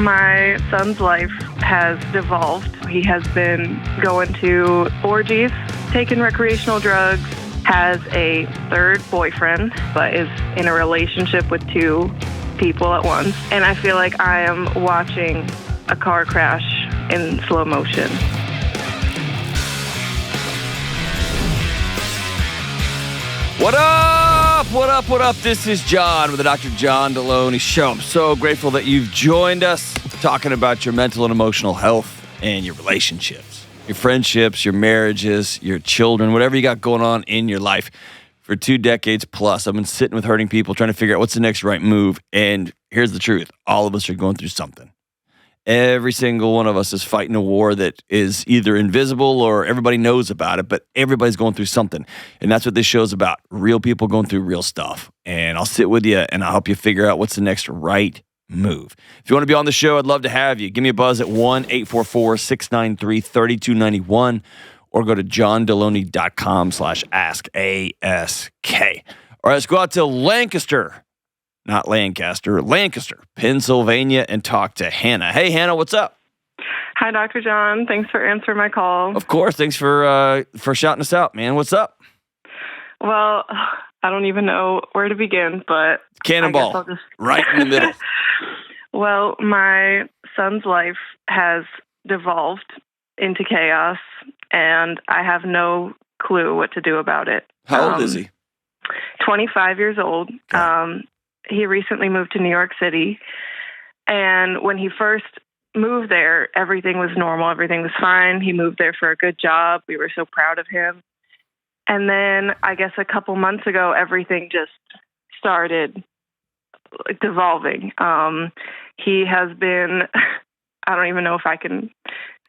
My son's life has devolved. He has been going to orgies, taking recreational drugs, has a third boyfriend, but is in a relationship with two people at once. And I feel like I am watching a car crash in slow motion. What up? What up? What up? This is John with the Dr. John Delony Show. I'm so grateful that you've joined us talking about your mental and emotional health and your relationships, your friendships, your marriages, your children, whatever you got going on in your life. For 2 decades plus, I've been sitting with hurting people trying to figure out what's the next right move. And here's the truth. All of us are going through something. Every single one of us is fighting a war that is either invisible or everybody knows about it, but everybody's going through something. And that's what this show's about. Real people going through real stuff. And I'll sit with you and I'll help you figure out what's the next right move. If you want to be on the show, I'd love to have you. Give me a buzz at 1-844-693-3291 or go to johndelony.com/ask. All right, let's go out to Lancaster. Not Lancaster, Lancaster, Pennsylvania, and talk to Hannah. Hey, Hannah, what's up? Hi, Dr. John. Thanks for answering my call. Of course. Thanks for shouting us out, man. What's up? Well, I don't even know where to begin, but Cannonball, I guess right in the middle. Well, my son's life has devolved into chaos, and I have no clue what to do about it. How old is he? 25 years old. Okay. He recently moved to New York City, and when he first moved there, everything was normal. Everything was fine. He moved there for a good job. We were so proud of him. And then I guess a couple months ago, everything just started devolving. He has been, I don't even know if I can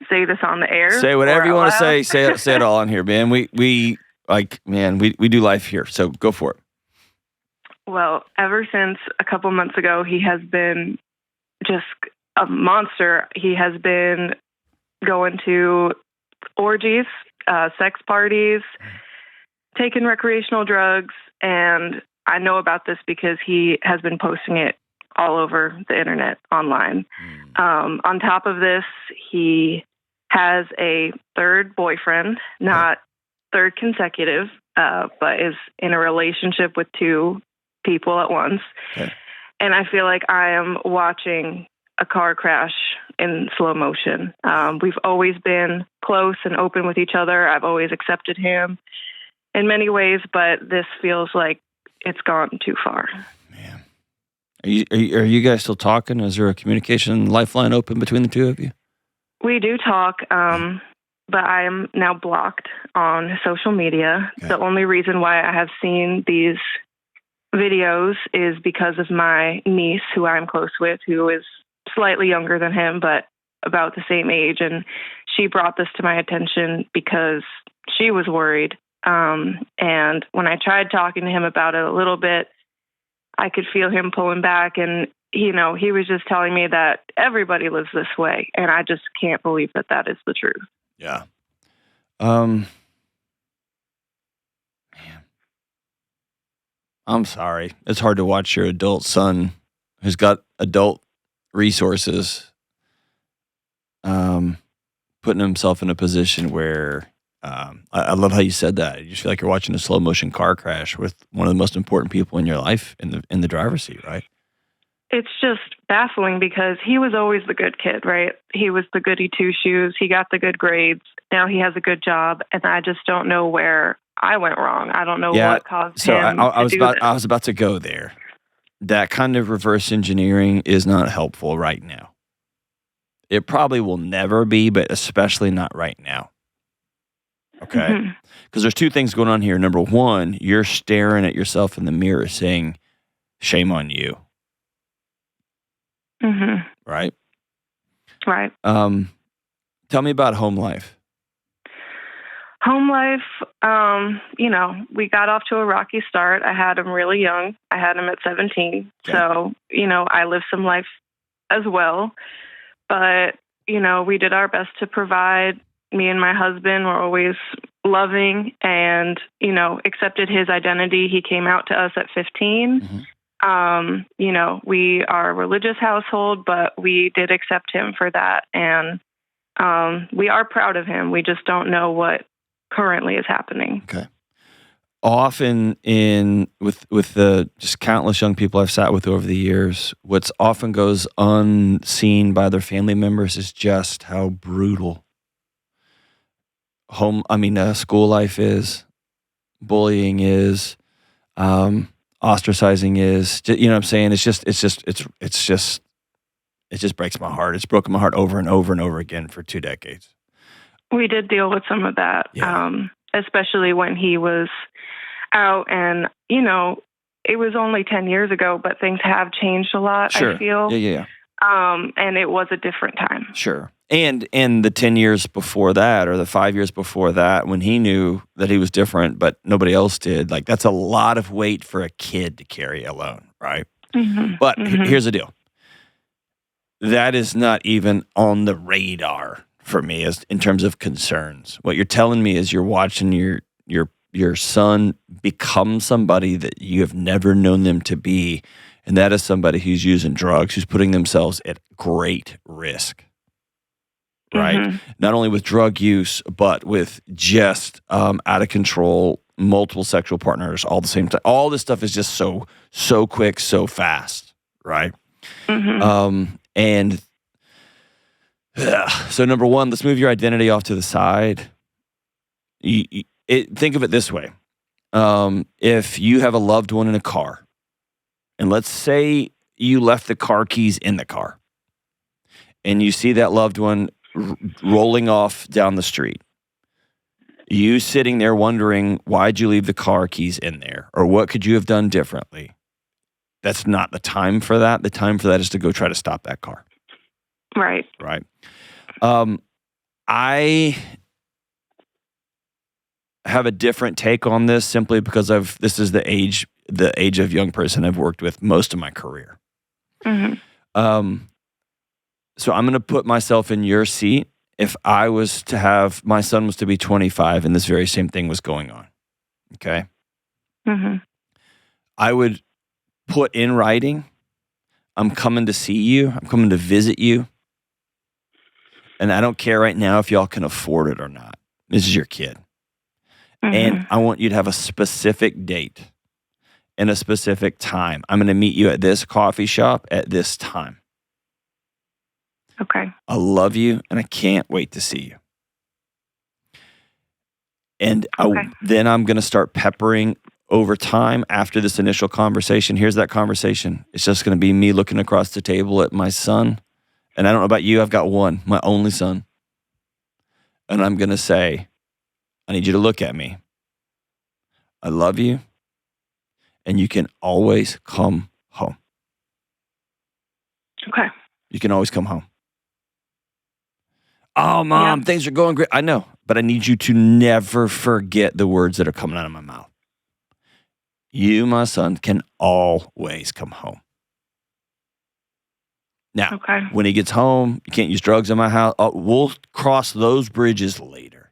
say this on the air. Say whatever you want to say. Say it all on here, man. We do life here, so go for it. Well, ever since a couple months ago, he has been just a monster. He has been going to orgies, sex parties, taking recreational drugs, and I know about this because he has been posting it all over the internet online. On top of this, he has a third boyfriend, not third consecutive, but is in a relationship with two people at once. Okay. And I feel like I am watching a car crash in slow motion. We've always been close and open with each other. I've always accepted him in many ways, but this feels like it's gone too far. Man. Are you guys still talking? Is there a communication lifeline open between the two of you? We do talk, but I am now blocked on social media. Okay. The only reason why I have seen these videos is because of my niece, who I'm close with, who is slightly younger than him, but about the same age. And she brought this to my attention because she was worried. And when I tried talking to him about it a little bit, I could feel him pulling back. And, he was just telling me that everybody lives this way. And I just can't believe that that is the truth. Yeah. I'm sorry. It's hard to watch your adult son who's got adult resources putting himself in a position where I love how you said that. You just feel like you're watching a slow motion car crash with one of the most important people in your life in the driver's seat, right? It's just baffling because he was always the good kid, right? He was the goody two-shoes. He got the good grades. Now he has a good job, and I just don't know where I went wrong. I don't know what caused him to do this. I was about to go there. That kind of reverse engineering is not helpful right now. It probably will never be, but especially not right now. Okay? Because there's 2 things going on here. Number 1, you're staring at yourself in the mirror saying, shame on you. Right? Right. Tell me about home life. Home life, we got off to a rocky start. I had him really young. I had him at 17. Okay. So, I lived some life as well. But, we did our best to provide. Me and my husband were always loving and, accepted his identity. He came out to us at 15. We are a religious household, but we did accept him for that. And we are proud of him. We just don't know what currently is happening. Okay. Often with the just countless young people I've sat with over the years, what's often goes unseen by their family members is just how brutal school life is, bullying is, ostracizing is. You know what I'm saying? It just breaks my heart. It's broken my heart over and over and over again for 2 decades. We did deal with some of that, especially when he was out, and it was only 10 years ago, but things have changed a lot. Sure. I feel. Yeah. And it was a different time. Sure. And the 10 years before that, or the 5 years before that, when he knew that he was different, but nobody else did, like, that's a lot of weight for a kid to carry alone, right? Mm-hmm. But here's the deal. That is not even on the radar for me as in terms of concerns. What you're telling me is you're watching your son become somebody that you have never known them to be, and that is somebody who's using drugs, who's putting themselves at great risk. Right? Mm-hmm. Not only with drug use, but with just out of control, multiple sexual partners all the same time. All this stuff is just so quick, so fast, right? Mm-hmm. So number one, let's move your identity off to the side. Think of it this way. If you have a loved one in a car, and let's say you left the car keys in the car, and you see that loved one rolling off down the street. You sitting there wondering, why'd you leave the car keys in there? Or what could you have done differently? That's not the time for that. The time for that is to go try to stop that car. Right. Right. I have a different take on this simply because this is the age of young person I've worked with most of my career. Mm-hmm. So I'm going to put myself in your seat. If I was to have, my son was to be 25 and this very same thing was going on. Okay. Mm-hmm. I would put in writing, I'm coming to see you. I'm coming to visit you. And I don't care right now if y'all can afford it or not. This is your kid. Mm-hmm. And I want you to have a specific date and a specific time. I'm going to meet you at this coffee shop at this time. Okay. I love you, and I can't wait to see you. And then I'm going to start peppering over time after this initial conversation. Here's that conversation. It's just going to be me looking across the table at my son. And I don't know about you. I've got one, my only son. And I'm going to say, I need you to look at me. I love you, and you can always come home. Okay. You can always come home. Oh, Mom, things are going great. I know, but I need you to never forget the words that are coming out of my mouth. You, my son, can always come home. Now, when he gets home, you can't use drugs in my house. We'll cross those bridges later.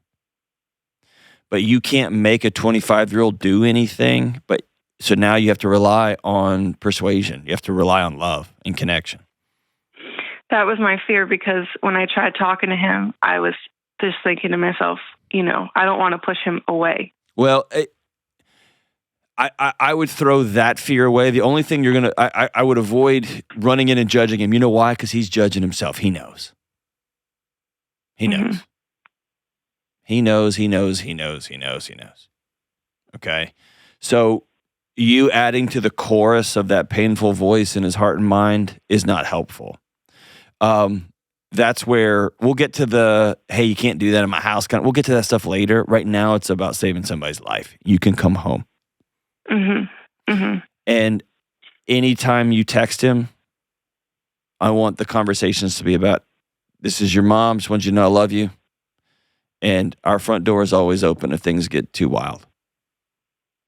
But you can't make a 25-year-old do anything. So now you have to rely on persuasion. You have to rely on love and connection. That was my fear, because when I tried talking to him, I was just thinking to myself, I don't want to push him away. Well, I would throw that fear away. The only thing I would avoid running in and judging him. You know why? Because he's judging himself. He knows. He knows. Mm-hmm. He knows. Okay? So you adding to the chorus of that painful voice in his heart and mind is not helpful. That's where we'll get to the, hey, you can't do that in my house. We'll get to that stuff later. Right now, it's about saving somebody's life. You can come home. Mm-hmm. Mm-hmm. And anytime you text him, I want the conversations to be about, this is your mom. Just want you to know I love you. And our front door is always open if things get too wild.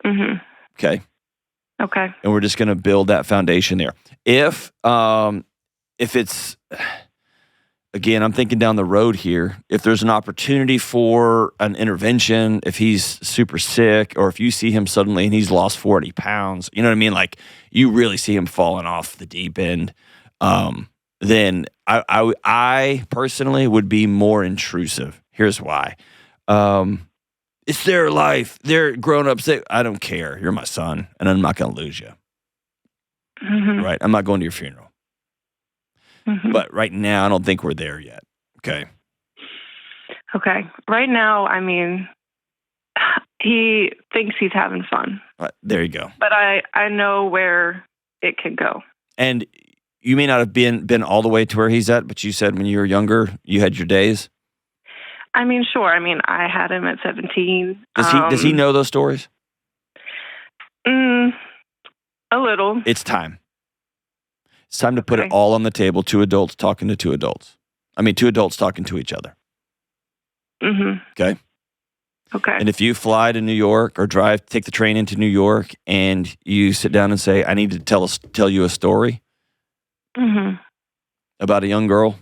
Mm-hmm. Okay. Okay. And we're just going to build that foundation there. If it's, again, I'm thinking down the road here. If there's an opportunity for an intervention, if he's super sick, or if you see him suddenly and he's lost 40 pounds, you know what I mean? Like you really see him falling off the deep end, then I personally would be more intrusive. Here's why. It's their life. They're grown ups. I don't care. You're my son, and I'm not going to lose you. Mm-hmm. Right? I'm not going to your funeral. Mm-hmm. But right now, I don't think we're there yet. Okay. Okay. Right now, I mean, he thinks he's having fun. There you go. But I know where it could go. And you may not have been all the way to where he's at, but you said when you were younger, you had your days. I mean, sure. I mean, I had him at 17. Does he know those stories? A little. It's time. It's time to put it all on the table. Two adults talking to two adults. I mean, two adults talking to each other. Mm-hmm. Okay? Okay. And if you fly to New York or take the train into New York and you sit down and say, I need to tell you a story about a young girl,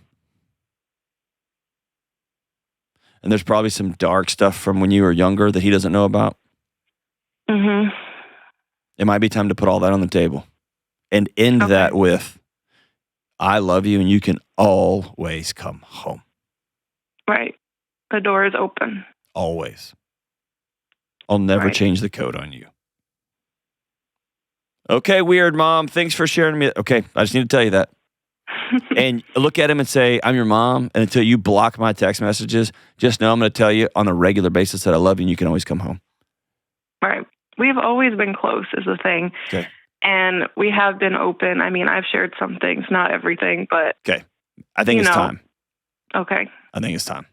and there's probably some dark stuff from when you were younger that he doesn't know about. Mm-hmm. It might be time to put all that on the table and end that with, I love you and you can always come home. Right. The door is open. Always. I'll never change the code on you. Okay, weird mom. Thanks for sharing me. Okay, I just need to tell you that. And look at him and say, I'm your mom. And until you block my text messages, just know I'm going to tell you on a regular basis that I love you and you can always come home. Right. We've always been close is the thing. Okay. And we have been open. I mean, I've shared some things, not everything, but. Okay. I think it's time. Okay. I think it's time.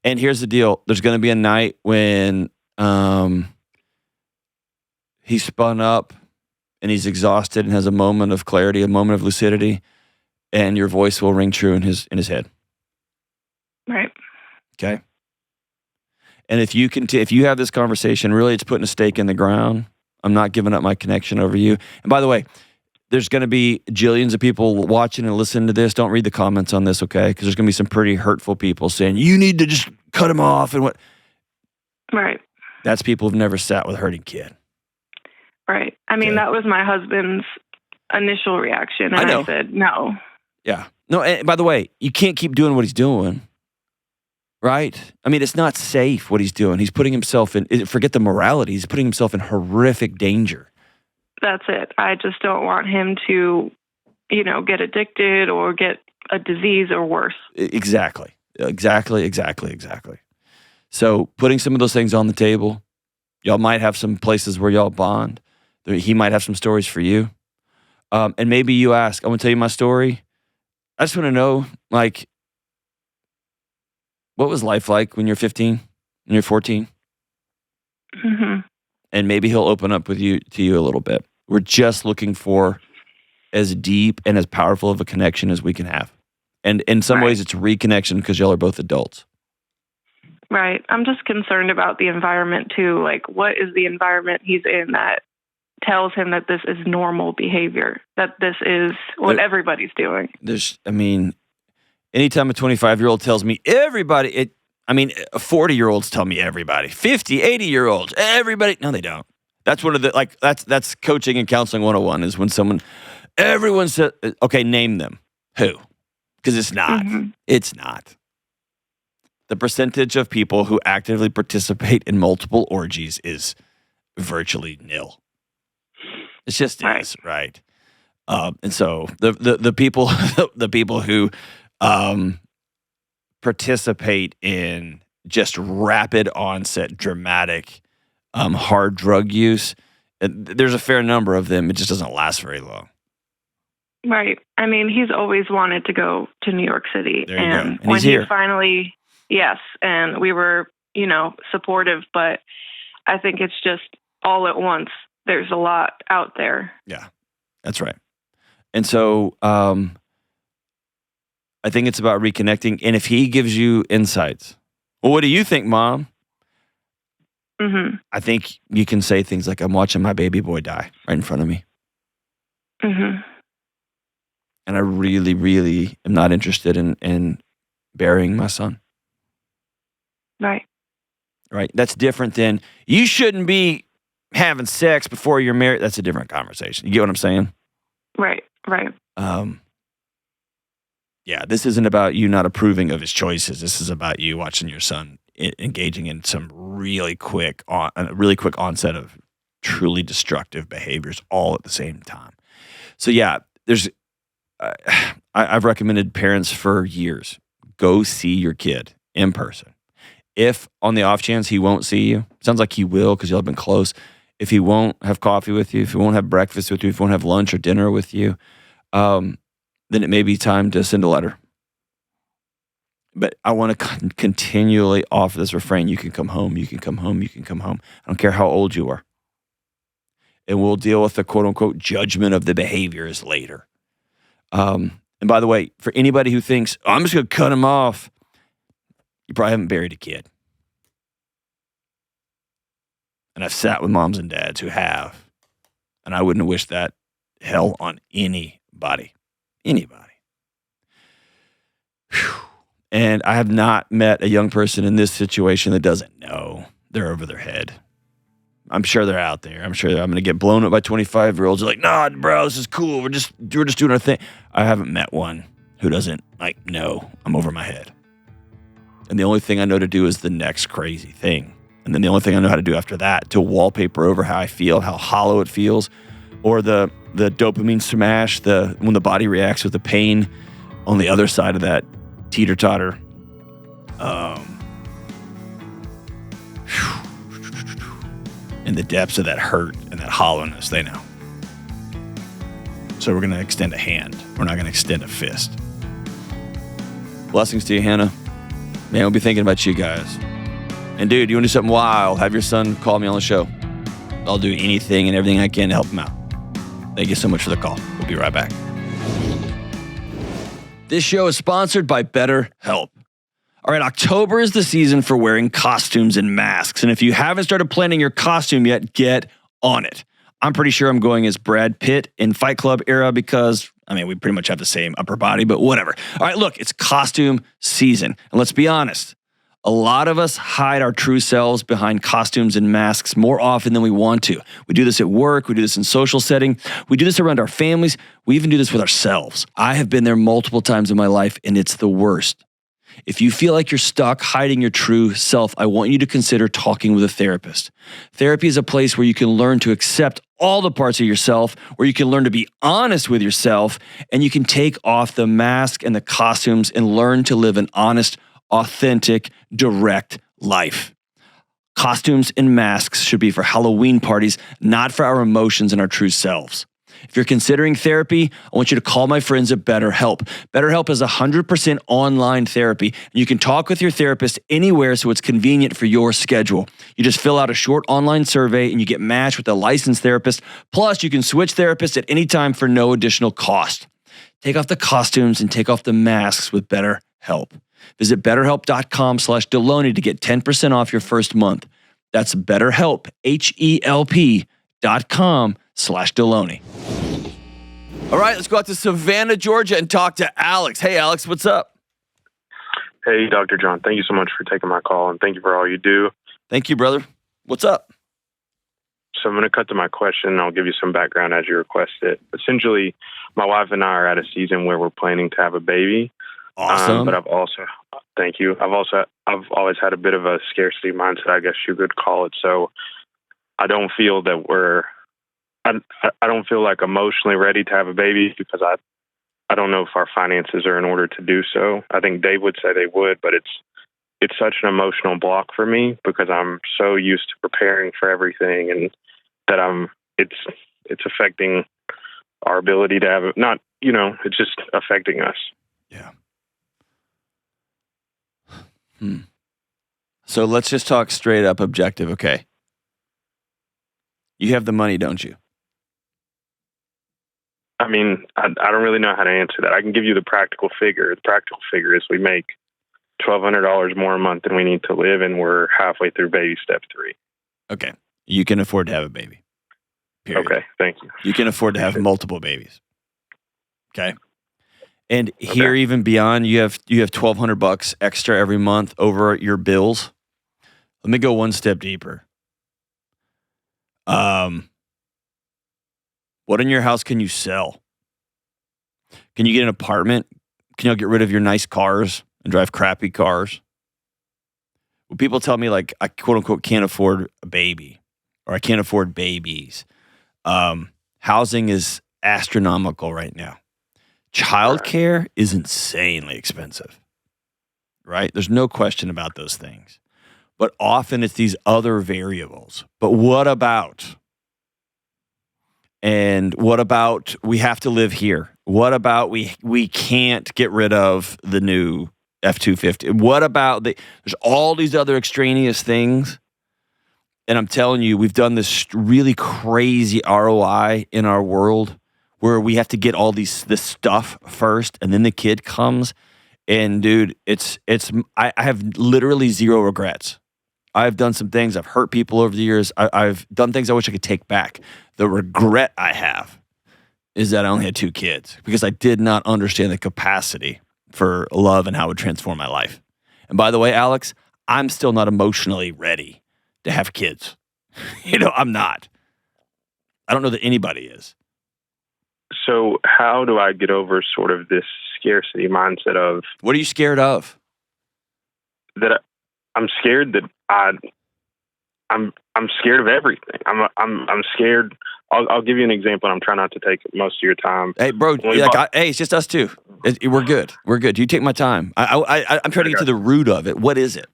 And here's the deal. There's going to be a night when he's spun up and he's exhausted and has a moment of clarity, a moment of lucidity, and your voice will ring true in his head. Right. Okay. And if you have this conversation, really it's putting a stake in the ground. I'm not giving up my connection over you. And by the way, there's going to be jillions of people watching and listening to this. Don't read the comments on this, okay? Because there's going to be some pretty hurtful people saying, you need to just cut him off and what. Right. That's people who've never sat with a hurting kid. Right. I mean, that was my husband's initial reaction. And I said, no. Yeah. No, and by the way, you can't keep doing what he's doing. Right? I mean, it's not safe what he's doing. He's putting himself in, forget the morality, he's putting himself in horrific danger. That's it. I just don't want him to, get addicted or get a disease or worse. Exactly. So putting some of those things on the table, y'all might have some places where y'all bond. He might have some stories for you. And maybe you ask, I'm going to tell you my story. I just want to know, like, what was life like when you're 15 and you're 14? Mm-hmm. And maybe he'll open up to you a little bit. We're just looking for as deep and as powerful of a connection as we can have. And in some ways, it's reconnection because y'all are both adults. Right. I'm just concerned about the environment, too. Like, what is the environment he's in that tells him that this is normal behavior, that this is what everybody's doing? Anytime a 25-year-old tells me everybody, 40-year-olds tell me everybody. 50, 80-year-olds, everybody. No, they don't. That's one of the, that's coaching and counseling 101 is when everyone says, okay, name them. Who? Because it's not. Mm-hmm. It's not. The percentage of people who actively participate in multiple orgies is virtually nil. It just is, right? And so the people the people who participate in just rapid onset, dramatic, hard drug use, there's a fair number of them. It just doesn't last very long. Right. I mean, he's always wanted to go to New York City. There you go. And when he's here. Finally, yes, and we were, supportive, but I think it's just all at once. There's a lot out there. Yeah, that's right. And so I think it's about reconnecting. And if he gives you insights, well, what do you think, Mom? Mm-hmm. I think you can say things like, I'm watching my baby boy die right in front of me. Mm-hmm. And I really, really am not interested in burying my son. Right. Right? That's different than you shouldn't be having sex before you're married. That's a different conversation. You get what I'm saying? Right. Yeah, this isn't about you not approving of his choices. This is about you watching your son engaging in some really quick onset of truly destructive behaviors all at the same time. So yeah, I've recommended parents for years, go see your kid in person. If on the off chance he won't see you, sounds like he will because y'all have been close. If he won't have coffee with you, if he won't have breakfast with you, if he won't have lunch or dinner with you, then it may be time to send a letter. But I want to continually offer this refrain: you can come home, you can come home, you can come home. I don't care how old you are. And we'll deal with the quote unquote judgment of the behaviors later. And by the way, for anybody who thinks, I'm just going to cut him off, you probably haven't buried a kid. And I've sat with moms and dads who have. And I wouldn't wish that hell on anybody. Anybody. Whew. And I have not met a young person in this situation that doesn't know they're over their head. I'm sure they're out there. I'm sure I'm going to get blown up by 25-year-olds. They're like, nah, bro, this is cool. We're just doing our thing. I haven't met one who doesn't know I'm over my head. And the only thing I know to do is the next crazy thing. And then the only thing I know how to do after that, to wallpaper over how I feel, how hollow it feels, or the dopamine smash, when the body reacts with the pain on the other side of that teeter-totter. In the depths of that hurt and that hollowness, they know. So we're going to extend a hand. We're not going to extend a fist. Blessings to you, Hannah. Man, we'll be thinking about you guys. And dude, you want to do something wild, have your son call me on the show. I'll do anything and everything I can to help him out. Thank you so much for the call. We'll be right back. This show is sponsored by BetterHelp. All right, October is the season for wearing costumes and masks. And if you haven't started planning your costume yet, get on it. I'm pretty sure I'm going as Brad Pitt in Fight Club era because, we pretty much have the same upper body, but whatever. All right, look, it's costume season. And let's be honest, a lot of us hide our true selves behind costumes and masks more often than we want to. We do this at work. We do this in social setting. We do this around our families. We even do this with ourselves. I have been there multiple times in my life, and it's the worst. If you feel like you're stuck hiding your true self, I want you to consider talking with a therapist. Therapy is a place where you can learn to accept all the parts of yourself, where you can learn to be honest with yourself, and you can take off the mask and the costumes and learn to live an honest, authentic, direct life. Costumes and masks should be for Halloween parties, not for our emotions and our true selves. If you're considering therapy, I want you to call my friends at BetterHelp. BetterHelp is 100% online therapy, and you can talk with your therapist anywhere so it's convenient for your schedule. You just fill out a short online survey and you get matched with a licensed therapist. Plus, you can switch therapists at any time for no additional cost. Take off the costumes and take off the masks with BetterHelp. Visit BetterHelp.com/Delony to get 10% off your first month. That's BetterHelp, HELP.com/Delony. All right, let's go out to Savannah, Georgia, and talk to Alex. Hey, Alex, what's up? Hey, Dr. John. Thank you so much for taking my call, and thank you for all you do. Thank you, brother. What's up? So I'm going to cut to my question, and I'll give you some background as you requested. Essentially, my wife and I are at a season where we're planning to have a baby. Awesome. But thank you. I've always had a bit of a scarcity mindset, I guess you could call it. So I don't feel that I don't feel like emotionally ready to have a baby because I don't know if our finances are in order to do so. I think Dave would say they would, but it's such an emotional block for me because I'm so used to preparing for everything, and that it's affecting our ability to have it. Not, it's just affecting us. Yeah. So let's just talk straight up objective, okay? You have the money, don't you? I don't really know how to answer that. I can give you the practical figure. The practical figure is we make $1,200 more a month than we need to live, and we're halfway through baby step 3. Okay. You can afford to have a baby. Period. Okay, thank you. You can afford to have multiple babies. Okay? And here, even beyond, you have $1,200 extra every month over your bills. Let me go one step deeper. What in your house can you sell? Can you get an apartment? Can you get rid of your nice cars and drive crappy cars? When people tell me, like, I quote unquote can't afford a baby or I can't afford babies, housing is astronomical right now. Childcare is insanely expensive, right? There's no question about those things. But often it's these other variables. But what about? And what about we have to live here? What about we can't get rid of the new F-250? What about there's all these other extraneous things. And I'm telling you, we've done this really crazy ROI in our world where we have to get all this stuff first and then the kid comes. And dude, I have literally zero regrets. I've done some things. I've hurt people over the years. I've done things I wish I could take back. The regret I have is that I only had 2 kids because I did not understand the capacity for love and how it would transform my life. And by the way, Alex, I'm still not emotionally ready to have kids. I'm not. I don't know that anybody is. So how do I get over sort of this scarcity mindset of... What are you scared of? That I'm scared that I'm scared of everything. I'm scared. I'll give you an example. I'm trying not to take most of your time. Hey, bro. Hey, it's just us two. We're good. We're good. You take my time. I'm trying to get to the root of it. What is it?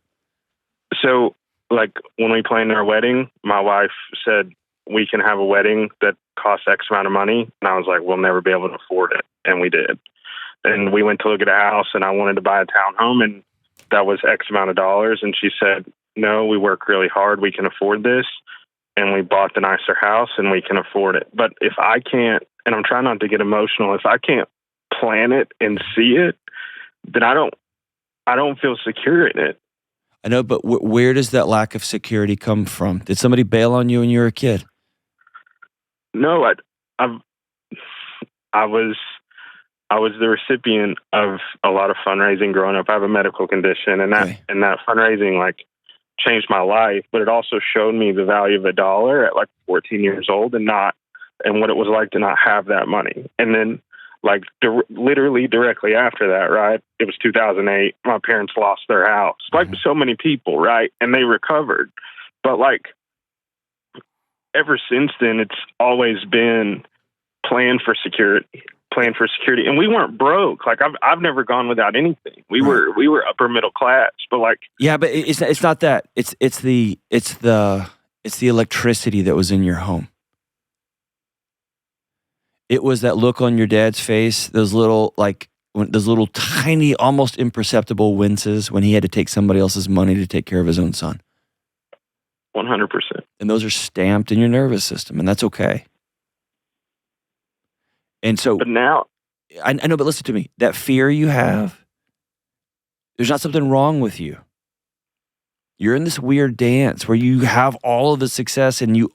So, like, when we planned our wedding, my wife said we can have a wedding that costs X amount of money, and I was like, we'll never be able to afford it, and we did. And we went to look at a house, and I wanted to buy a townhome, and that was X amount of dollars, and she said, no, we work really hard, we can afford this, and we bought the nicer house, and we can afford it. But if I can't, and I'm trying not to get emotional, if I can't plan it and see it, then I don't feel secure in it. I know, but where does that lack of security come from? Did somebody bail on you when you were a kid? No, I was the recipient of a lot of fundraising growing up. I have a medical condition, and that fundraising changed my life, but it also showed me the value of a dollar at 14 years old and what it was like to not have that money. And then literally directly after that, right? It was 2008. My parents lost their house, so many people, right? And they recovered. But ever since then, it's always been plan for security. And we weren't broke. I've never gone without anything. We were upper middle class, but yeah, but it's not that. It's the electricity that was in your home. It was that look on your dad's face, those little tiny, almost imperceptible winces when he had to take somebody else's money to take care of his own son. 100%. And those are stamped in your nervous system, and that's okay. And so, but now, I know, but listen to me. That fear you have, there's not something wrong with you. You're in this weird dance where you have all of the success and you've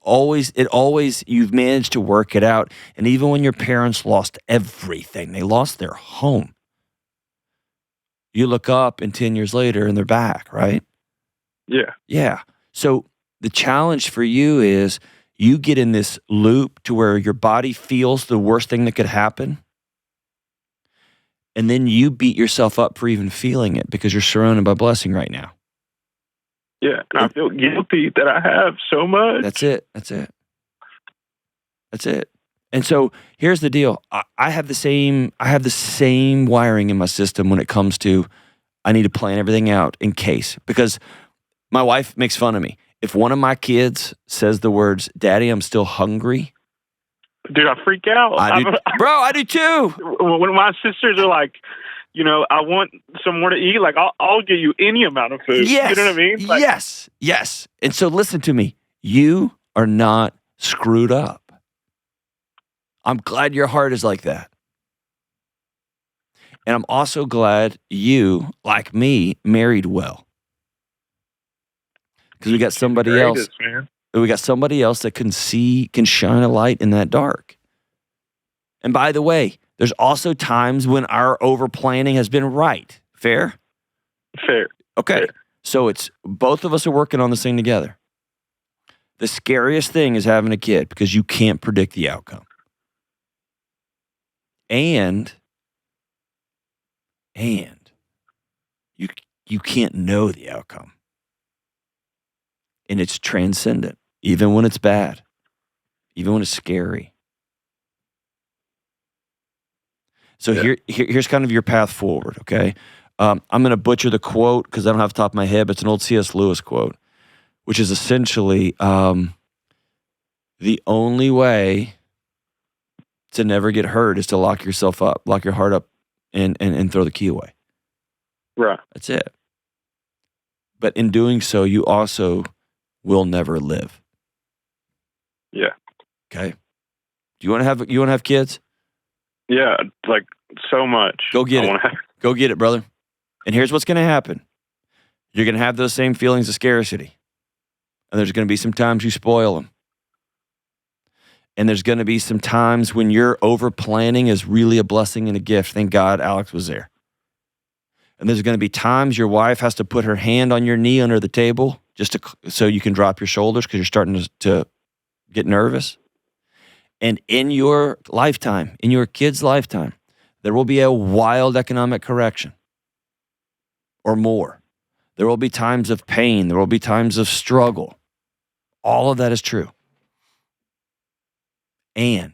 managed to work it out. And even when your parents lost everything, they lost their home. You look up and 10 years later and they're back, right? Yeah. Yeah. So the challenge for you is you get in this loop to where your body feels the worst thing that could happen. And then you beat yourself up for even feeling it because you're surrounded by blessing right now. Yeah, and I feel guilty that I have so much. That's it. And so here's the deal. I have the same wiring in my system when it comes to I need to plan everything out in case. Because my wife makes fun of me. If one of my kids says the words, "Daddy, I'm still hungry," dude, I freak out. I do too. When my sisters are like, I want some more to eat. I'll give you any amount of food. Yes. You know what I mean? Yes. And so listen to me. You are not screwed up. I'm glad your heart is like that. And I'm also glad you, like me, married well. Because we got somebody else. Man. We got somebody else that can shine a light in that dark. And by the way, There's also times when our over planning has been right. Fair? Fair. Okay. Fair. So it's both of us are working on this thing together. The scariest thing is having a kid because you can't predict the outcome. And you can't know the outcome. And it's transcendent, even when it's bad, even when it's scary. So here's kind of your path forward, okay? I'm going to butcher the quote because I don't have the top of my head, but it's an old C.S. Lewis quote, which is essentially the only way to never get hurt is to lock yourself up, lock your heart up, and throw the key away. Right. That's it. But in doing so, you also will never live. Yeah. Okay. Do you want to have kids? Yeah, like so much. Go get it. Go get it, brother. And here's what's going to happen. You're going to have those same feelings of scarcity. And there's going to be some times you spoil them. And there's going to be some times when your over planning is really a blessing and a gift. Thank God Alex was there. And there's going to be times your wife has to put her hand on your knee under the table just so you can drop your shoulders because you're starting to get nervous. And in your lifetime, in your kid's lifetime, there will be a wild economic correction or more. There will be times of pain. There will be times of struggle. All of that is true. And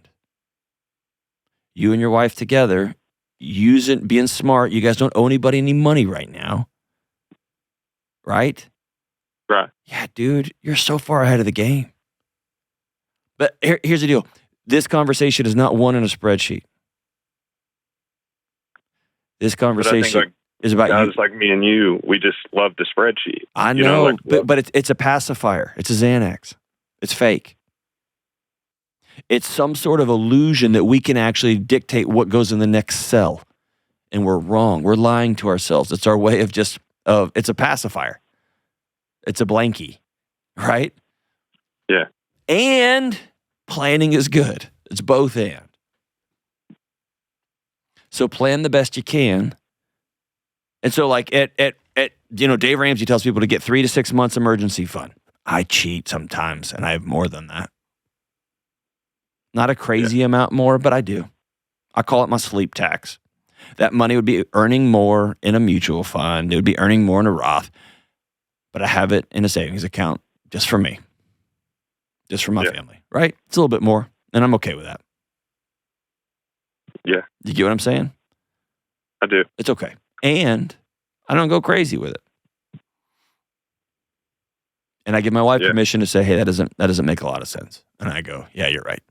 you and your wife together, being smart. You guys don't owe anybody any money right now. Right? Right. Yeah, dude, you're so far ahead of the game. But here's the deal. This conversation is not one in a spreadsheet. This conversation is about guys you. like me and you. We just love the spreadsheet. I know, but it's a pacifier. It's a Xanax. It's fake. It's some sort of illusion that we can actually dictate what goes in the next cell. And we're wrong. We're lying to ourselves. It's our way of it's a pacifier. It's a blankie, right? Yeah. And planning is good. It's both and. So plan the best you can. And so like at Dave Ramsey tells people to get 3 to 6 months emergency fund. I cheat sometimes and I have more than that. Not a crazy amount more, but I do. I call it my sleep tax. That money would be earning more in a mutual fund. It would be earning more in a Roth. But I have it in a savings account just for me. Just for my family, right? It's a little bit more, and I'm okay with that. Yeah. You get what I'm saying? I do. It's okay. And I don't go crazy with it. And I give my wife permission to say, hey, that doesn't make a lot of sense. And I go, yeah, you're right.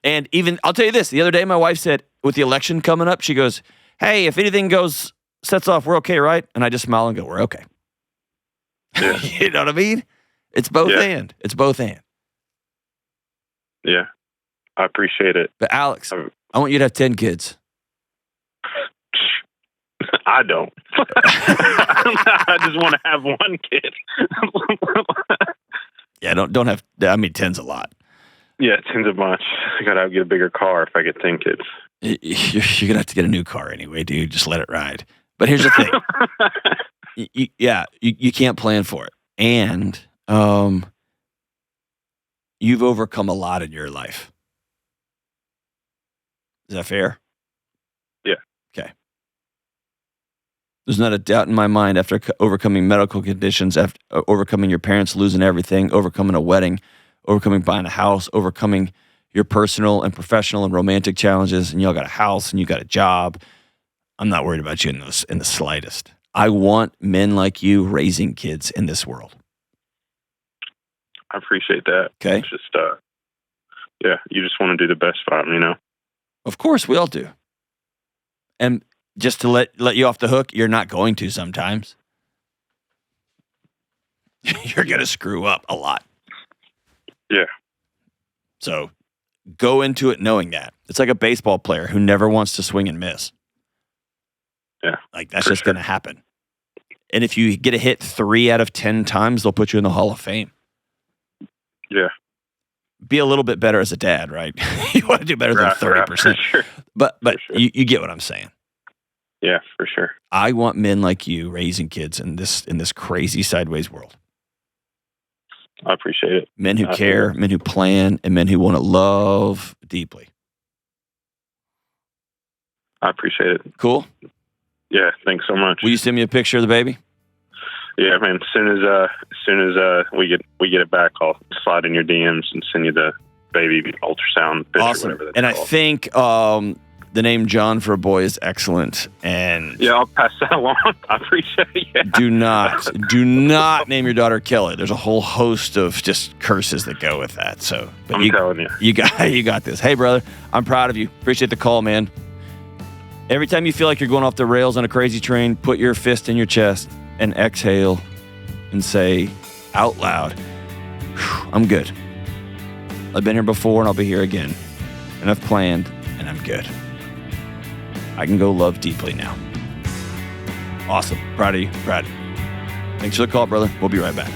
And even, I'll tell you this, the other day my wife said, with the election coming up, she goes, hey, if anything sets off, we're okay, right? And I just smile and go, we're okay. Yeah. You know what I mean? It's both and. It's both and. Yeah. I appreciate it. But Alex, I want you to have 10 kids. I don't. I just want to have one kid. Yeah, don't have, 10's a lot. Yeah, 10's a bunch. I got to get a bigger car if I get 10 kids. You're going to have to get a new car anyway, dude. Just let it ride. But here's the thing. You can't plan for it. And you've overcome a lot in your life. Is that fair? Yeah. Okay. There's not a doubt in my mind after overcoming medical conditions, after overcoming your parents losing everything, overcoming a wedding, overcoming buying a house, overcoming your personal and professional and romantic challenges, and y'all got a house and you got a job. I'm not worried about you in the slightest. I want men like you raising kids in this world. I appreciate that. Okay. It's just, you just want to do the best for them, you know? Of course, we all do. And just to let you off the hook, you're not going to sometimes. You're going to screw up a lot. Yeah. So go into it knowing that. It's like a baseball player who never wants to swing and miss. Yeah. Like that's just going to happen. And if you get a hit 3 out of 10 times, they'll put you in the Hall of Fame. Yeah. be a little bit better as a dad, right? You want to do better than 30%. For sure. But For sure. you get what I'm saying. Yeah, for sure. I want men like you raising kids in this crazy sideways world. I appreciate it. Men who care, men who plan, and men who want to love deeply. I appreciate it. Cool? Yeah, thanks so much. Will you send me a picture of the baby? Yeah, man. As soon as we get it back, I'll slide in your DMs and send you the baby ultrasound picture, Awesome. whatever that's And called. I think the name John for a boy is excellent. And Yeah, I'll pass that along. I appreciate it. Yeah. do not name your daughter Kelly. There's a whole host of just curses that go with that. So, but I'm telling you. you got this. Hey, brother, I'm proud of you. Appreciate the call, man. Every time you feel like you're going off the rails on a crazy train, put your fist in your chest and exhale and say out loud, I'm good. I've been here before and I'll be here again. And I've planned and I'm good. I can go love deeply now. Awesome. Proud of you. Thanks for the call, brother. We'll be right back.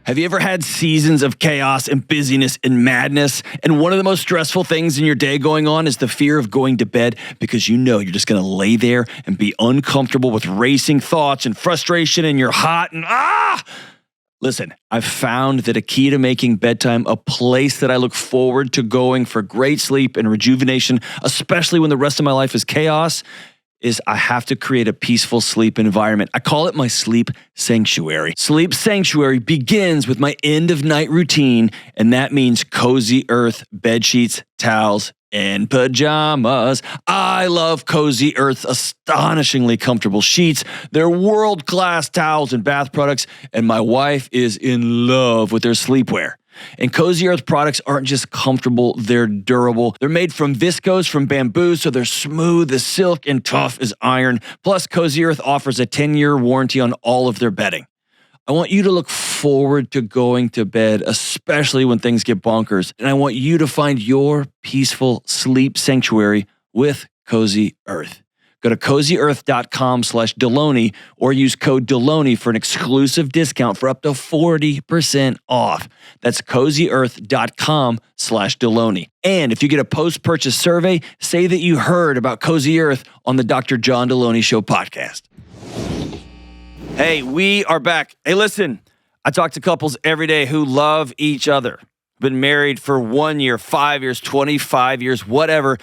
Have you ever had seasons of chaos and busyness and madness? And one of the most stressful things in your day going on is the fear of going to bed because you know you're just going to lay there and be uncomfortable with racing thoughts and frustration and you're hot and Listen, I've found that a key to making bedtime a place that I look forward to going for great sleep and rejuvenation, especially when the rest of my life is chaos, is I have to create a peaceful sleep environment. I call it my sleep sanctuary. Sleep sanctuary begins with my end of night routine, and that means Cozy Earth bed sheets, towels, and pajamas. I love Cozy Earth's astonishingly comfortable sheets, their world-class towels and bath products, and my wife is in love with their sleepwear. And Cozy Earth products aren't just comfortable, they're durable. They're made from viscose from bamboo, so they're smooth as silk and tough as iron. Plus, Cozy Earth offers a 10-year warranty on all of their bedding. I want you to look forward to going to bed, especially when things get bonkers. And I want you to find your peaceful sleep sanctuary with Cozy Earth. Go to CozyEarth.com/Delony or use code Delony for an exclusive discount for up to 40% off. That's CozyEarth.com/Delony. And if you get a post-purchase survey, say that you heard about Cozy Earth on the Dr. John Delony Show podcast. Hey, we are back. Hey, listen, I talk to couples every day who love each other. Been married for 1 year, 5 years, 25 years, whatever,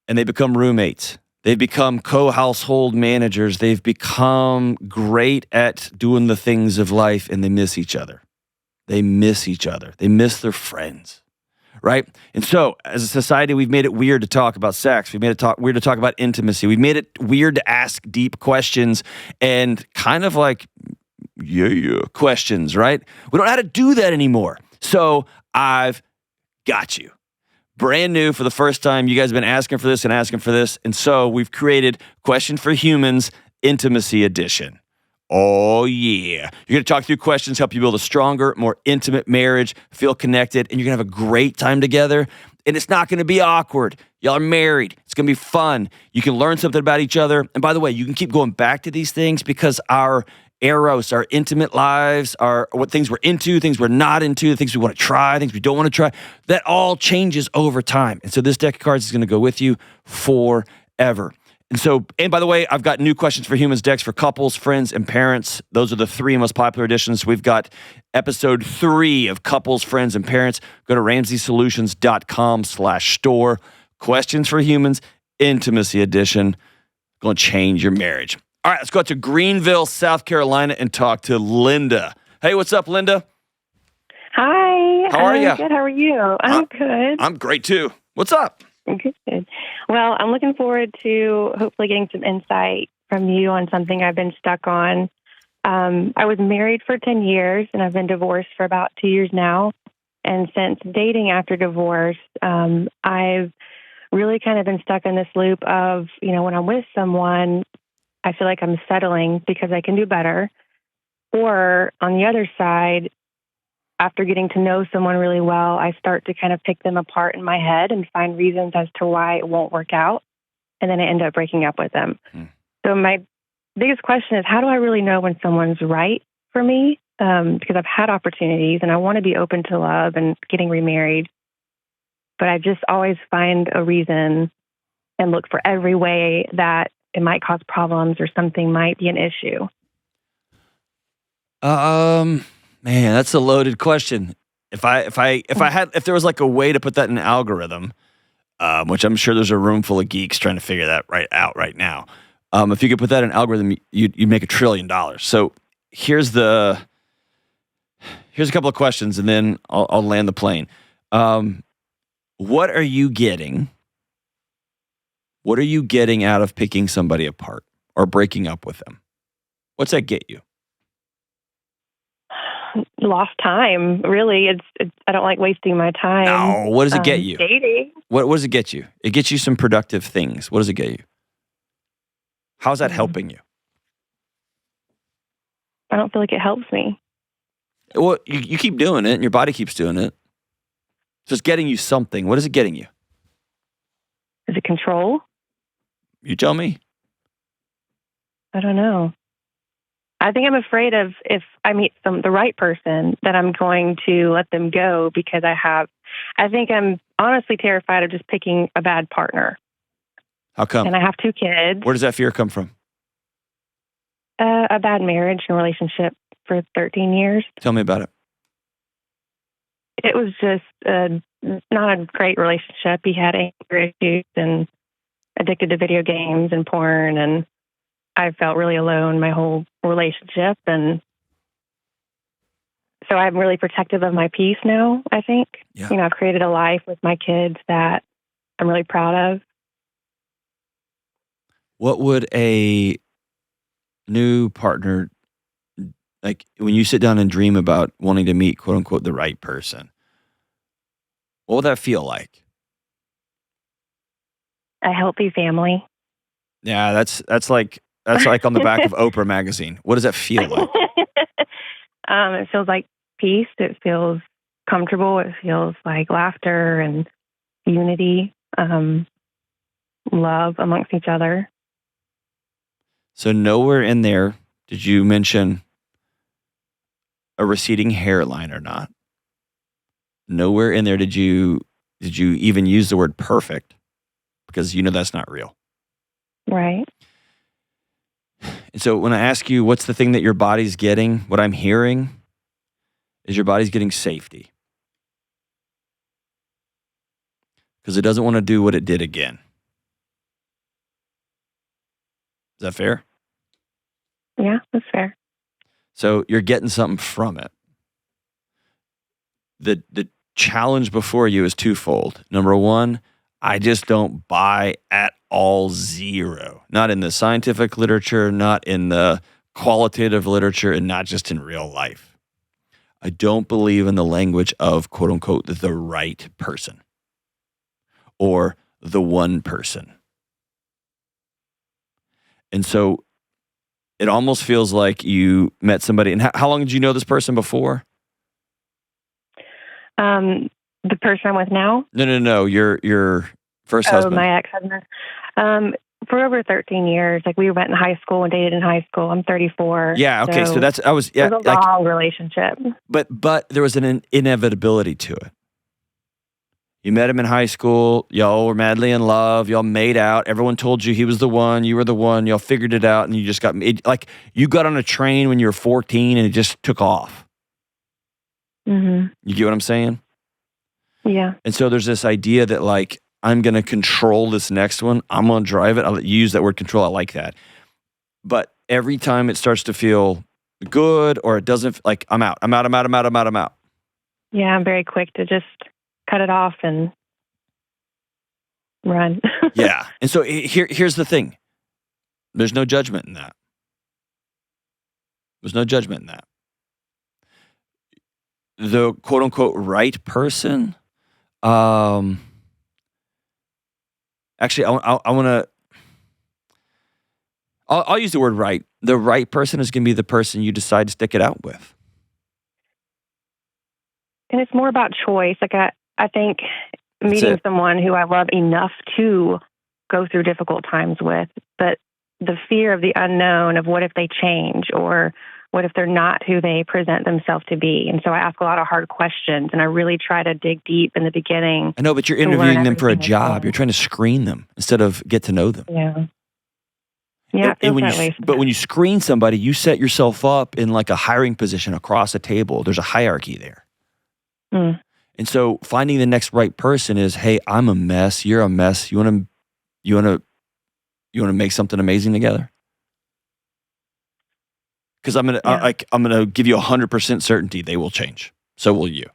and they become roommates. They've become co-household managers. They've become great at doing the things of life, and they miss each other. They miss each other. They miss their friends, right? And so, as a society, we've made it weird to talk about sex. We've made it weird to talk about intimacy. We've made it weird to ask deep questions and kind of like, questions, right? We don't know how to do that anymore. So, I've got you. Brand new for the first time. You guys have been asking for this. And so we've created Question for Humans Intimacy Edition. Oh, yeah. You're going to talk through questions, help you build a stronger, more intimate marriage, feel connected, and you're going to have a great time together. And it's not going to be awkward. Y'all are married. It's going to be fun. You can learn something about each other. And by the way, you can keep going back to these things because our eros, our intimate lives, our what things we're into, things we're not into, the things we want to try, things we don't want to try, that all changes over time. And so this deck of cards is going to go with you forever. And by the way, I've got new Questions for Humans decks for couples, friends, and parents. Those are the 3 most popular editions. We've got episode 3 of Couples, Friends, and Parents. Go to RamseySolutions.com/store. Questions for Humans Intimacy Edition. Going to change your marriage. All right, let's go out to Greenville, South Carolina, and talk to Linda. Hey, what's up, Linda? Hi. How are you? Good. How are you? I'm good. I'm great, too. What's up? Good. Well, I'm looking forward to hopefully getting some insight from you on something I've been stuck on. I was married for 10 years, and I've been divorced for about 2 years now. And since dating after divorce, I've really kind of been stuck in this loop of, when I'm with someone, I feel like I'm settling because I can do better. Or on the other side, after getting to know someone really well, I start to kind of pick them apart in my head and find reasons as to why it won't work out. And then I end up breaking up with them. So my biggest question is, how do I really know when someone's right for me because I've had opportunities and I want to be open to love and getting remarried. But I just always find a reason and look for every way that it might cause problems or something might be an issue. Man, that's a loaded question. If there was like a way to put that in an algorithm, which I'm sure there's a room full of geeks trying to figure that out right now. If you could put that in an algorithm, you'd make $1 trillion. So here's a couple of questions, and then I'll land the plane. What are you getting? What are you getting out of picking somebody apart or breaking up with them? What's that get you? Lost time, really. I don't like wasting my time. No, what does it get you? Dating. What does it get you? It gets you some productive things. What does it get you? How's that helping you? I don't feel like it helps me. Well, you keep doing it, and your body keeps doing it. So it's getting you something. What is it getting you? Is it control? You tell me. I don't know. I think I'm afraid of if I meet the right person that I'm going to let them go because I think I'm honestly terrified of just picking a bad partner. How come? And I have 2 kids. Where does that fear come from? A bad marriage and relationship for 13 years. Tell me about it. It was just not a great relationship. He had anger issues and addicted to video games and porn, and I felt really alone my whole relationship. And so I'm really protective of my peace now, I think. Yeah. I've created a life with my kids that I'm really proud of. What would a new partner, like when you sit down and dream about wanting to meet, quote unquote, the right person, what would that feel like? A healthy family. Yeah, that's like on the back of Oprah magazine. What does that feel like? It feels like peace. It feels comfortable. It feels like laughter and unity, love amongst each other. So nowhere in there did you mention a receding hairline or not. Nowhere in there did you even use the word perfect, because that's not real. Right. And so when I ask you what's the thing that your body's getting, what I'm hearing is your body's getting safety. Because it doesn't want to do what it did again. Is that fair? Yeah, that's fair. So you're getting something from it. The challenge before you is twofold. Number one, I just don't buy at all, zero. Not in the scientific literature, not in the qualitative literature, and not just in real life. I don't believe in the language of, quote unquote, the right person or the one person. And so it almost feels like you met somebody. And how long did you know this person before? The person I'm with now? No. Your first husband. My ex-husband. For over 13 years. Like, we met in high school and dated in high school. I'm 34. Yeah, okay. So it was a long relationship. But there was an inevitability to it. You met him in high school. Y'all were madly in love. Y'all made out. Everyone told you he was the one. You were the one. Y'all figured it out, and you just got like you got on a train when you were 14, and it just took off. Mm-hmm. You get what I'm saying? Yeah. And so there's this idea that, like, I'm going to control this next one. I'm going to drive it. I'll use that word control. I like that. But every time it starts to feel good, or it doesn't, like, I'm out. Yeah, I'm very quick to just cut it off and run. Yeah. And so here's the thing. There's no judgment in that. There's no judgment in that. The quote unquote right person, actually, I'll use the word right. The right person is going to be the person you decide to stick it out with. And it's more about choice. Like, I think meeting someone who I love enough to go through difficult times with, but the fear of the unknown, of what if they change, or What if they're not who they present themselves to be? And so I ask a lot of hard questions, and I really try to dig deep in the beginning. I know, but you're to learn interviewing them for a everything I job. can. You're trying to screen them instead of get to know them. Yeah. Yeah, it feels that way. But when you screen somebody, you set yourself up in like a hiring position across a table. There's a hierarchy there. Mm. And so finding the next right person is, hey, I'm a mess. You're a mess. You want to make something amazing together? Because I'm gonna give you 100% certainty they will change. So will you.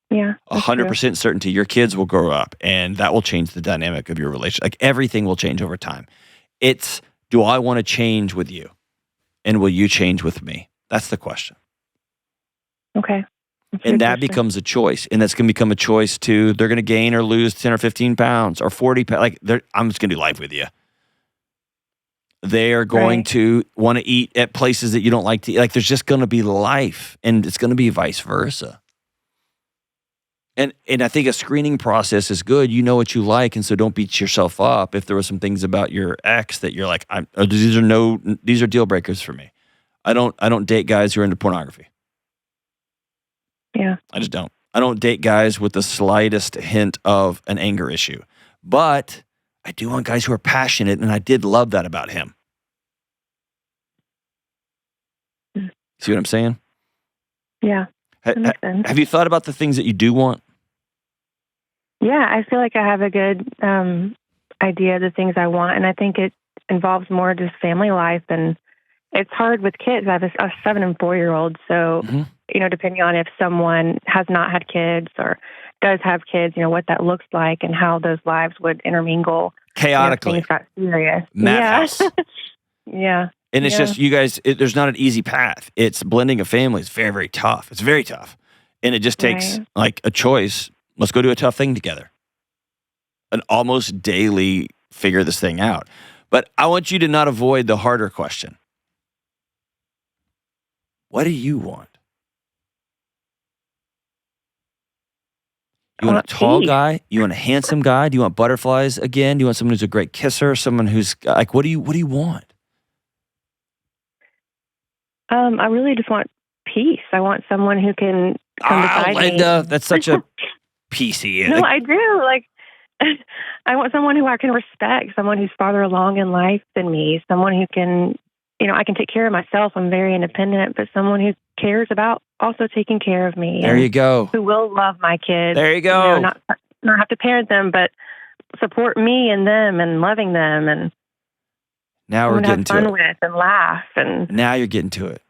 Yeah, 100% certainty your kids will grow up, and that will change the dynamic of your relationship. Like everything will change over time. It's, do I want to change with you, and will you change with me? That's the question. Okay. And that becomes a choice, and that's going to become a choice too. They're going to gain or lose 10 or 15 pounds or 40 pounds. Like I'm just going to do life with you. They are going to want to eat at places that you don't like to eat. Like there's just going to be life, and it's going to be vice versa. And I think a screening process is good. You know what you like, and so don't beat yourself up if there were some things about your ex that you're like, these are deal breakers for me. I don't date guys who are into pornography. Yeah. I just don't. I don't date guys with the slightest hint of an anger issue. But I do want guys who are passionate, and I did love that about him. See what I'm saying? Yeah. That makes sense. Have you thought about the things that you do want? Yeah, I feel like I have a good idea of the things I want, and I think it involves more just family life. And it's hard with kids. I have a 7 and 4-year-old, so depending on if someone has not had kids or does have kids, what that looks like and how those lives would intermingle chaotically. Things got serious. Madhouse. Yeah. And it's just you guys. There's not an easy path. It's blending a family. It's very, very tough. It's very tough, and it just takes like a choice. Let's go do a tough thing together. An almost daily figure this thing out. But I want you to not avoid the harder question. What do you want? You want a tall guy? You want a handsome guy? Do you want butterflies again? Do you want someone who's a great kisser? Someone who's like, what do you want? I really just want peace. I want someone who can come beside me. Linda, that's such a PC. No, I do. Like, I want someone who I can respect, someone who's farther along in life than me, someone who can, I can take care of myself. I'm very independent, but someone who cares about also taking care of me. There you go. Who will love my kids. There you go. Not have to parent them, but support me and them and loving them, and now we're getting to it. Have fun with and laugh, and now you're getting to it.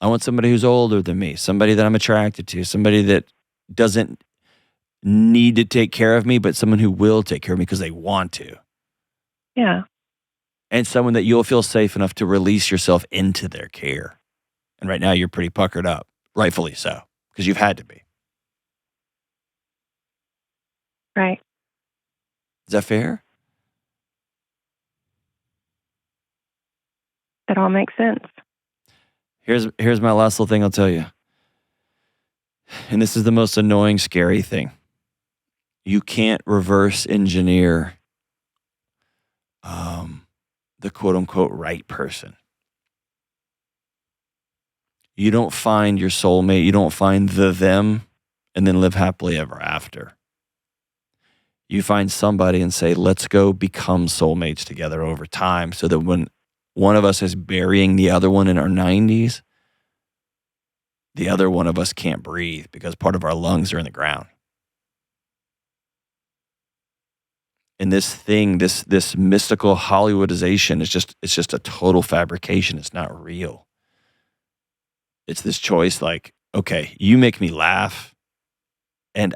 I want somebody who's older than me, somebody that I'm attracted to, somebody that doesn't need to take care of me, but someone who will take care of me because they want to. Yeah. And someone that you'll feel safe enough to release yourself into their care. And right now you're pretty puckered up, rightfully so, because you've had to be. Right. Is that fair? That all makes sense. Here's my last little thing I'll tell you. And this is the most annoying, scary thing. You can't reverse engineer the quote-unquote right person. You don't find your soulmate, you don't find them, and then live happily ever after. You find somebody and say, let's go become soulmates together over time so that when one of us is burying the other one in our 90s, the other one of us can't breathe because part of our lungs are in the ground. And this thing, this mystical Hollywoodization it's just a total fabrication. It's not real. It's this choice like, okay, you make me laugh. And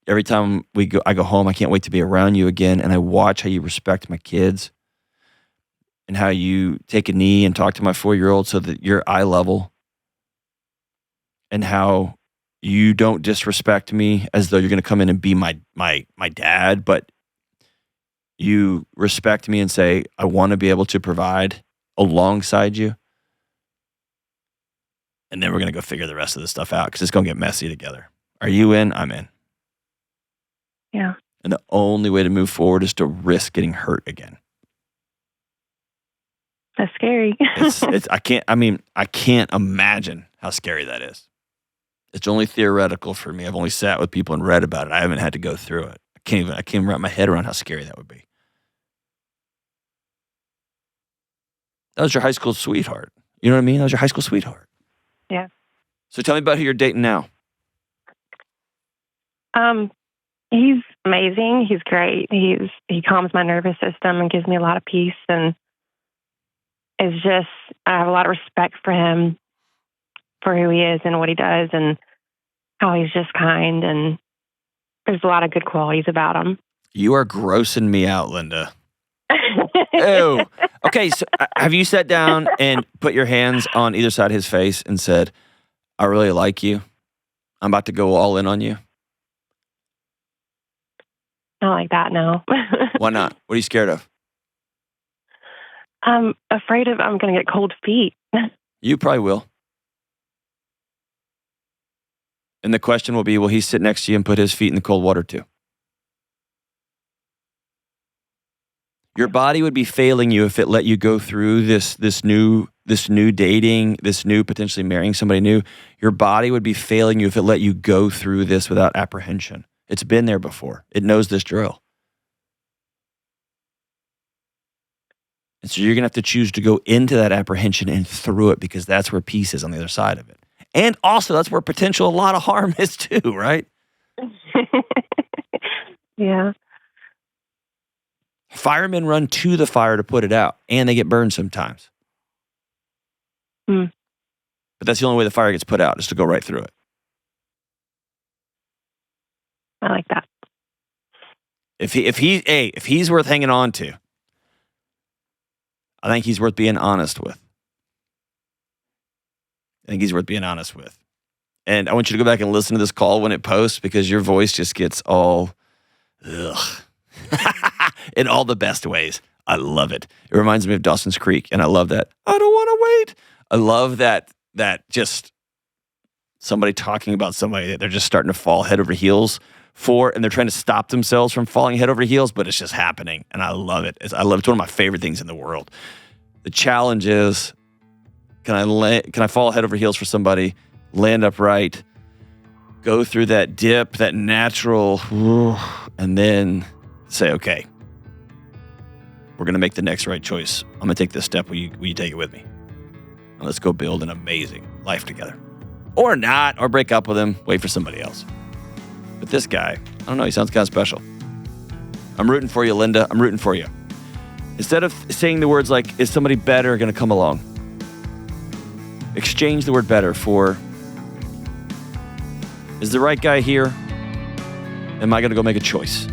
every time I go home, I can't wait to be around you again. And I watch how you respect my kids and how you take a knee and talk to my 4-year-old so that you're eye level. And how you don't disrespect me as though you're going to come in and be my dad, but you respect me and say, I want to be able to provide alongside you. And then we're going to go figure the rest of this stuff out because it's going to get messy together. Are you in? I'm in. Yeah. And the only way to move forward is to risk getting hurt again. That's scary. I can't imagine how scary that is. It's only theoretical for me. I've only sat with people and read about it. I haven't had to go through it. I can't even wrap my head around how scary that would be. That was your high school sweetheart. You know what I mean? That was your high school sweetheart. Yeah. So tell me about who you're dating now. He's amazing. He's great. He calms my nervous system and gives me a lot of peace, and it's just, I have a lot of respect for him, for who he is and what he does and how he's just kind, and there's a lot of good qualities about him. You are grossing me out, Linda. Ew. Okay, so have you sat down and put your hands on either side of his face and said, I really like you. I'm about to go all in on you? Not like that, no. Why not? What are you scared of? I'm afraid I'm going to get cold feet. You probably will. And the question will be, will he sit next to you and put his feet in the cold water too? Your body would be failing you if it let you go through this new dating, this new potentially marrying somebody new. Your body would be failing you if it let you go through this without apprehension. It's been there before. It knows this drill. And so you're going to have to choose to go into that apprehension and through it, because that's where peace is on the other side of it. And also that's where potential a lot of harm is too, right? Yeah. Firemen run to the fire to put it out, and they get burned sometimes. Mm. But that's the only way the fire gets put out, is to go right through it. I like that. If he's worth hanging on to, I think he's worth being honest with. And I want you to go back and listen to this call when it posts, because your voice just gets all ugh. In all the best ways. I love it. It reminds me of Dawson's Creek, and I love that. I don't want to wait. I love that just somebody talking about somebody that they're just starting to fall head over heels for, and they're trying to stop themselves from falling head over heels, but it's just happening, and I love it. It's one of my favorite things in the world. The challenge is, can I fall head over heels for somebody, land upright, go through that dip, that natural, and then say, okay, we're going to make the next right choice. I'm going to take this step. Will you take it with me? And let's go build an amazing life together. Or not, or break up with him, wait for somebody else. But this guy, I don't know, he sounds kind of special. I'm rooting for you, Linda. I'm rooting for you. Instead of saying the words like, is somebody better going to come along? Exchange the word better for, is the right guy here? Am I going to go make a choice?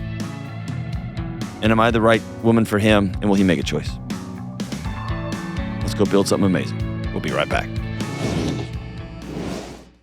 And am I the right woman for him? And will he make a choice? Let's go build something amazing. We'll be right back.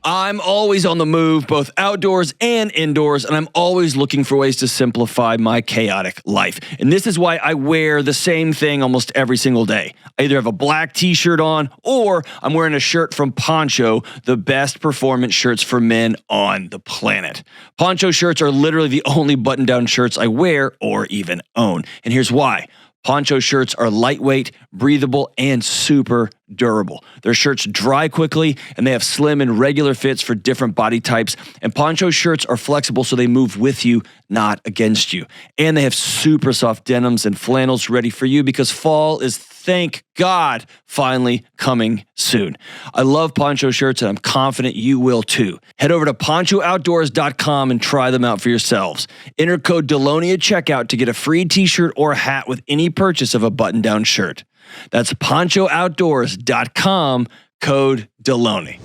I'm always on the move, both outdoors and indoors, and I'm always looking for ways to simplify my chaotic life. And this is why I wear the same thing almost every single day. I either have a black t-shirt on, or I'm wearing a shirt from Poncho, the best performance shirts for men on the planet. Poncho shirts are literally the only button-down shirts I wear or even own. And here's why. Poncho shirts are lightweight, breathable, and super durable. Their shirts dry quickly, and they have slim and regular fits for different body types. And Poncho shirts are flexible, so they move with you, not against you. And they have super soft denims and flannels ready for you, because fall is, thank God, finally coming soon. I love Poncho shirts, and I'm confident you will too. Head over to ponchooutdoors.com and try them out for yourselves. Enter code Delony at checkout to get a free t-shirt or hat with any purchase of a button-down shirt. That's ponchooutdoors.com, code Delony.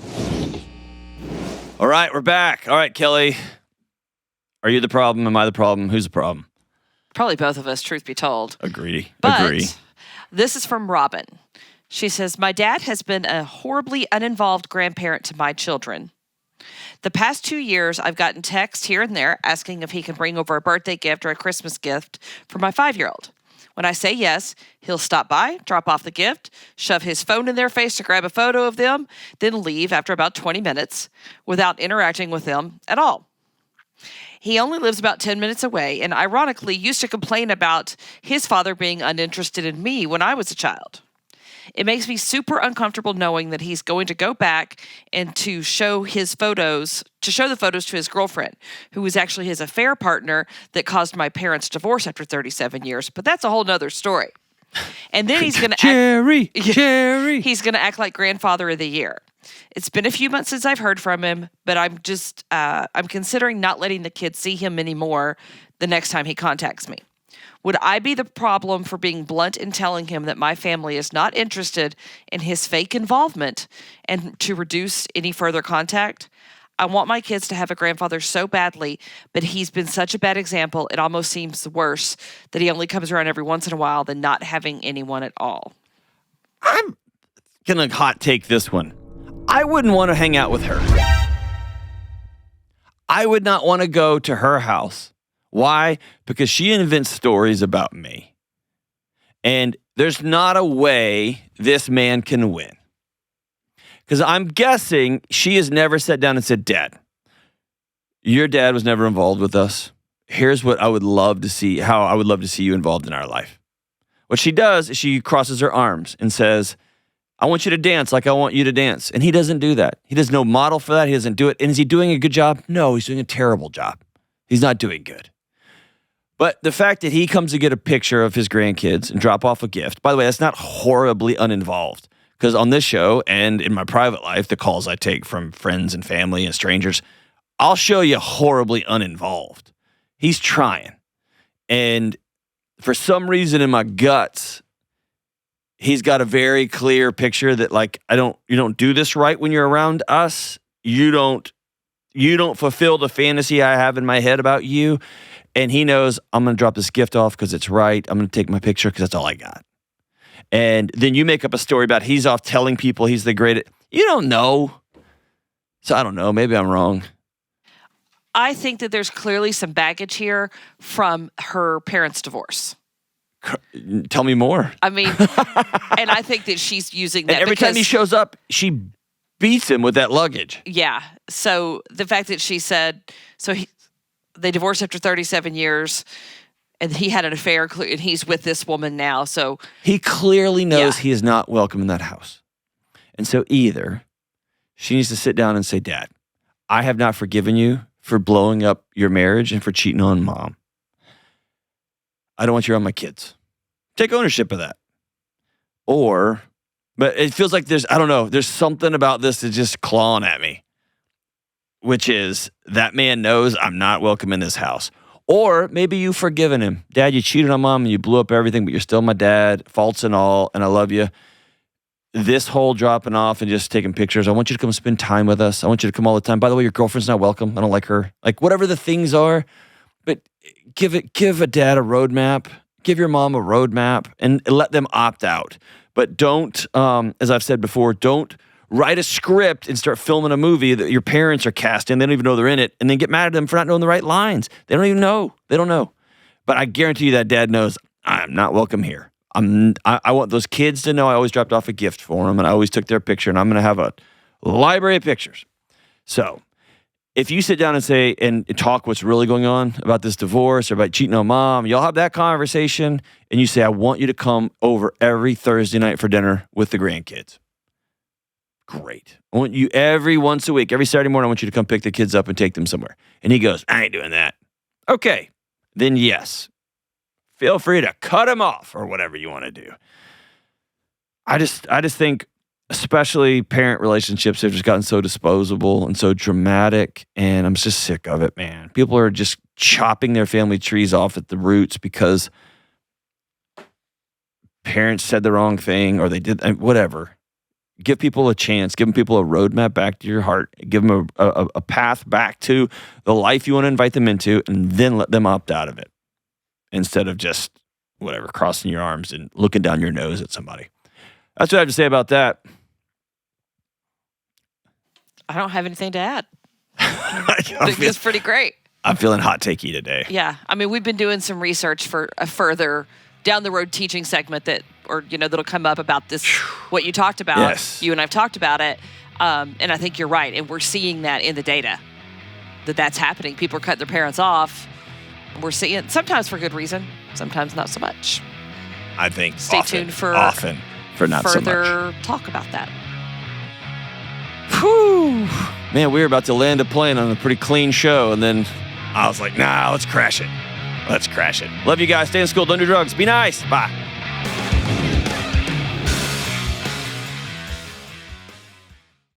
All right, we're back. All right, Kelly, are you the problem? Am I the problem? Who's the problem? Probably both of us, truth be told. Agree. This is from Robin. She says, my dad has been a horribly uninvolved grandparent to my children. The past 2 years, I've gotten texts here and there asking if he can bring over a birthday gift or a Christmas gift for my 5-year-old. When I say yes, he'll stop by, drop off the gift, shove his phone in their face to grab a photo of them, then leave after about 20 minutes without interacting with them at all. He only lives about 10 minutes away and ironically used to complain about his father being uninterested in me when I was a child. It makes me super uncomfortable knowing that he's going to go back and to show the photos to his girlfriend, who was actually his affair partner that caused my parents' divorce after 37 years. But that's a whole nother story. And then he's going to Jerry. He's going to act like grandfather of the year. It's been a few months since I've heard from him, but I'm considering not letting the kids see him anymore the next time he contacts me. Would I be the problem for being blunt and telling him that my family is not interested in his fake involvement and to reduce any further contact? I want my kids to have a grandfather so badly, but he's been such a bad example, it almost seems worse that he only comes around every once in a while than not having anyone at all. I'm going to hot take this one. I wouldn't want to hang out with her. I would not want to go to her house. Why? Because she invents stories about me. And there's not a way this man can win. Because I'm guessing she has never sat down and said, Dad, your dad was never involved with us. Here's what I would love to see, how I would love to see you involved in our life. What she does is she crosses her arms and says, I want you to dance like I want you to dance. And he doesn't do that. He does no model for that. He doesn't do it. And is he doing a good job? No, he's doing a terrible job. He's not doing good. But the fact that he comes to get a picture of his grandkids and drop off a gift, by the way, that's not horribly uninvolved. Because on this show and in my private life, the calls I take from friends and family and strangers, I'll show you horribly uninvolved. He's trying. And for some reason in my guts, he's got a very clear picture that like, you don't do this right when you're around us. You don't fulfill the fantasy I have in my head about you. And he knows I'm going to drop this gift off because it's right. I'm going to take my picture because that's all I got. And then you make up a story about he's off telling people he's the greatest. You don't know. So I don't know. Maybe I'm wrong. I think that there's clearly some baggage here from her parents' divorce. Tell me more. I mean, and I think that she's using that. And every time he shows up, she beats him with that luggage. Yeah. So the fact that she said, they divorced after 37 years, and he had an affair, and he's with this woman now. So he clearly knows he is not welcome in that house. And so either she needs to sit down and say, Dad, I have not forgiven you for blowing up your marriage and for cheating on Mom. I don't want you around my kids. Take ownership of that. But it feels like there's something about this that's just clawing at me, which is that man knows I'm not welcome in this house. Or maybe you've forgiven him. Dad, you cheated on Mom and you blew up everything, but you're still my dad, faults and all, and I love you. This whole dropping off and just taking pictures, I want you to come spend time with us. I want you to come all the time. By the way, your girlfriend's not welcome. I don't like her. Like whatever the things are, but give a dad a roadmap. Give your mom a roadmap and let them opt out. But don't, as I've said before, don't write a script and start filming a movie that your parents are casting. They don't even know they're in it, and then get mad at them for not knowing the right lines. They don't even know. They don't know. But I guarantee you that dad knows I'm not welcome here. I want those kids to know I always dropped off a gift for them, and I always took their picture, and I'm going to have a library of pictures. So if you sit down and say and talk what's really going on about this divorce or about cheating on Mom, y'all have that conversation, and you say, I want you to come over every Thursday night for dinner with the grandkids. Great. I want you every once a week, every Saturday morning, I want you to come pick the kids up and take them somewhere. And he goes, I ain't doing that. Okay, then yes. Feel free to cut him off or whatever you want to do. I just think, especially parent relationships have just gotten so disposable and so dramatic, and I'm just sick of it, man. People are just chopping their family trees off at the roots because parents said the wrong thing or they did whatever. Give people a chance. Give people a roadmap back to your heart. Give them a path back to the life you want to invite them into, and then let them opt out of it instead of just, whatever, crossing your arms and looking down your nose at somebody. That's what I have to say about that. I don't have anything to add. I think it's pretty great. I'm feeling hot takey today. Yeah. I mean, we've been doing some research for a further down the road teaching segment that'll come up about this, what you talked about. Yes. You and I've talked about it. And I think you're right. And we're seeing that in the data, that's happening. People are cutting their parents off. We're seeing sometimes for good reason, sometimes not so much. I think Stay tuned for for not so much. further talk about that. Whew. Man, we were about to land a plane on a pretty clean show, and then I was like, nah, let's crash it. Let's crash it. Love you guys. Stay in school. Don't do drugs. Be nice. Bye.